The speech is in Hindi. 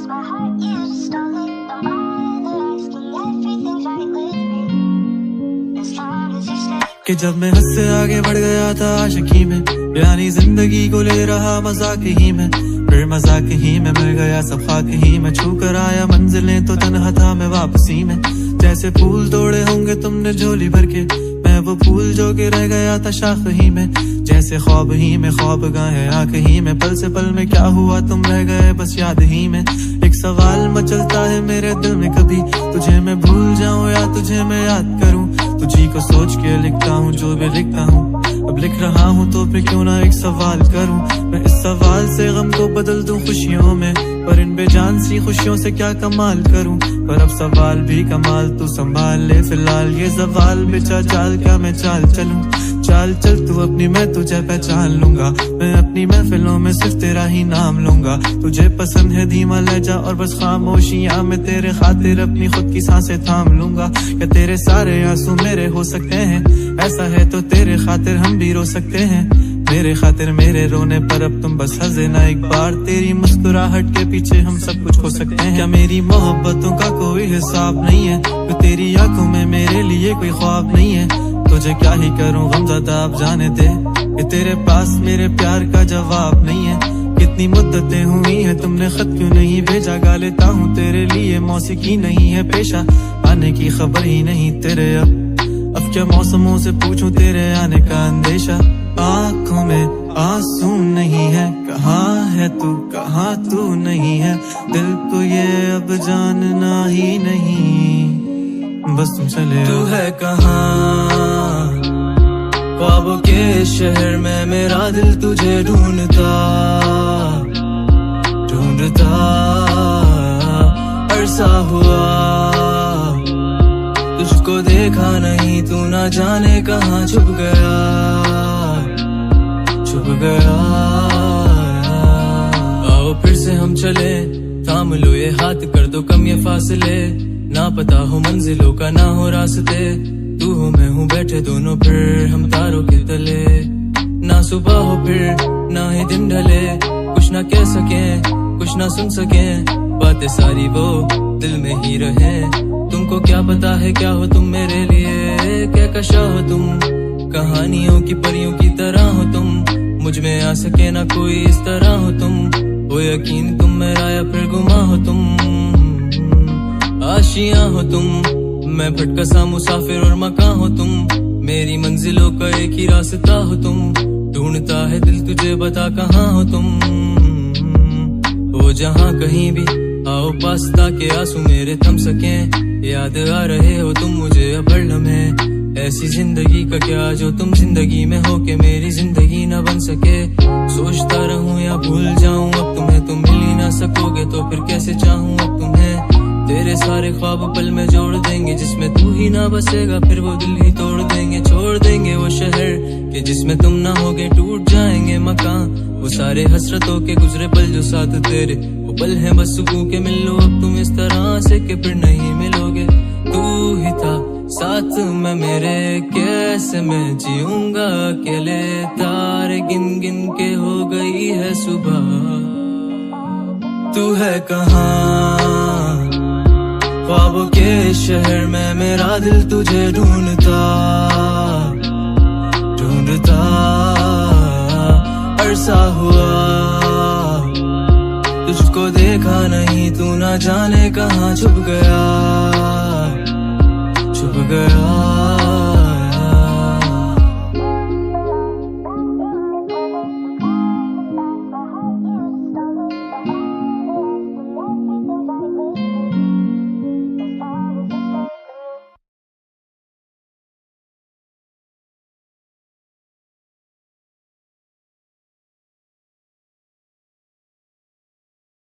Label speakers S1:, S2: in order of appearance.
S1: my heart, you stole it. I'm all that asking, everything's right with me, as long as you stay.
S2: कि जब मैं हद से आगे बढ़ गया था आशिकी में, यानी जिंदगी को ले रहा मजाक ही में, फिर मजाक ही में मिल गया सब खाक ही में, छू कर आया मंजिलें तो तन्हा था मैं वापसी में। जैसे फूल तोड़े होंगे तुमने झोली भर के, मैं वो फूल जो के रह गया था शाख ही में। जैसे ख्वाब ही में ख्वाब गाए आंख ही में, पल से पल में क्या हुआ तुम रह गए बस याद ही में। एक सवाल मचलता है मेरे दिल में, कभी तुझे मैं भूल जाऊं या तुझे मैं याद करूं। तुझी को सोच के लिखता हूँ जो भी लिखता हूँ, अब लिख रहा हूँ तो फिर क्यों ना एक सवाल करूं। मैं इस सवाल से गम को बदल दूं खुशियों में, पर इन बेजान सी खुशियों से क्या कमाल करूं। पर अब सवाल भी कमाल तू संभाल ले, फिलहाल ये सवाल बेचा चाल क्या मैं चाल चलूं। चाल चल तू अपनी, मैं तुझे पहचान लूंगा, मैं अपनी महफिलों में सिर्फ तेरा ही नाम लूंगा। तुझे पसंद है धीमा लहजा और बस खामोशियां, मैं तेरे खातिर अपनी खुद की सांसें थाम लूंगा। क्या तेरे सारे आंसू मेरे हो सकते हैं, ऐसा है तो तेरे खातिर हम भी रो सकते हैं। मेरे खातिर मेरे रोने पर अब तुम बस हंसे ना एक बार, तेरी मुस्कुराहट के पीछे हम सब कुछ खो सकते हैं। क्या मेरी मोहब्बतों का कोई हिसाब नहीं है, तो तेरी आंखों में मेरे लिए कोई ख्वाब नहीं है। तुझे क्या ही करूं गमज़दा अब जाने दे, कि तेरे पास मेरे प्यार का जवाब नहीं है। कितनी मुद्दतें हुई हैं तुमने खत क्यों नहीं भेजा, गा लेता हूँ तेरे लिए मौसीकी नहीं है पेशा, आने की खबर ही नहीं तेरे। अब क्या मौसमों से पूछूं तेरे आने का अंदेशा। आँखों में आंसू नहीं है, कहाँ है तू कहाँ तू नहीं है, दिल को ये अब जानना ही नहीं, बस तुम चले। तू है कहाँ ख्वाबों के शहर में, मेरा दिल तुझे ढूंढता ढूंढता अरसा हुआ। तुझको देखा नहीं, तू ना जाने कहाँ छुप गया छुप गया। आओ फिर से हम चले, थाम लो ये हाथ, कर दो कम ये फासले, ना पता हो मंजिलों का ना हो रास्ते। तू हो मैं हूँ बैठे दोनों फिर हम तारों के तले, ना सुबह हो फिर ना ही दिन ढले, कुछ ना कह सके कुछ ना सुन सके, बातें सारी वो दिल में ही रहे। तुमको क्या पता है क्या हो तुम मेरे लिए, क्या कशा हो तुम, कहानियों की परियों की तरह हो तुम, मुझ में आ सके ना कोई इस तरह हो तुम। हो यकीन तुम मेरा या फिर गुमा हो तुम, आशियां हो तुम, मैं भटका सा मुसाफिर और मकां हो तुम, मेरी मंजिलों का एक ही रास्ता हो तुम। ढूंढता है दिल तुझे बता कहाँ हो तुम, हो जहाँ कहीं भी आओ पास ताकि आंसू मेरे थम सके। याद आ रहे हो तुम मुझे अब हर लम्हे, ऐसी जिंदगी का क्या जो तुम जिंदगी में हो के मेरी जिंदगी न बन सके। सोचता रहूं या भूल जाऊं अब तुम्हें, तुम मिल ही ना सकोगे तो फिर कैसे चाहूं अब तुम्हें। तेरे सारे ख्वाब पल में जोड़ देंगे, जिसमें तू ही ना बसेगा फिर वो दिल ही तोड़ देंगे। छोड़ देंगे वो शहर के जिसमें तुम ना होगे, टूट जाएंगे मकान वो सारे हसरतों के गुजरे पल जो साथ तेरे, वो पल है बस सुकून के। मिल लो अब तुम इस तरह से कि फिर नहीं मिलोगे। तू ही था साथ में मेरे, कैसे मैं जीऊंगा अकेले, तारे गिन गिन के हो गई है सुबह। तू है कहाँ ख्वाबों के शहर में, मेरा दिल तुझे ढूंढता ढूंढता अरसा हुआ। तुझको देखा नहीं, तू ना जाने कहाँ छुप गया।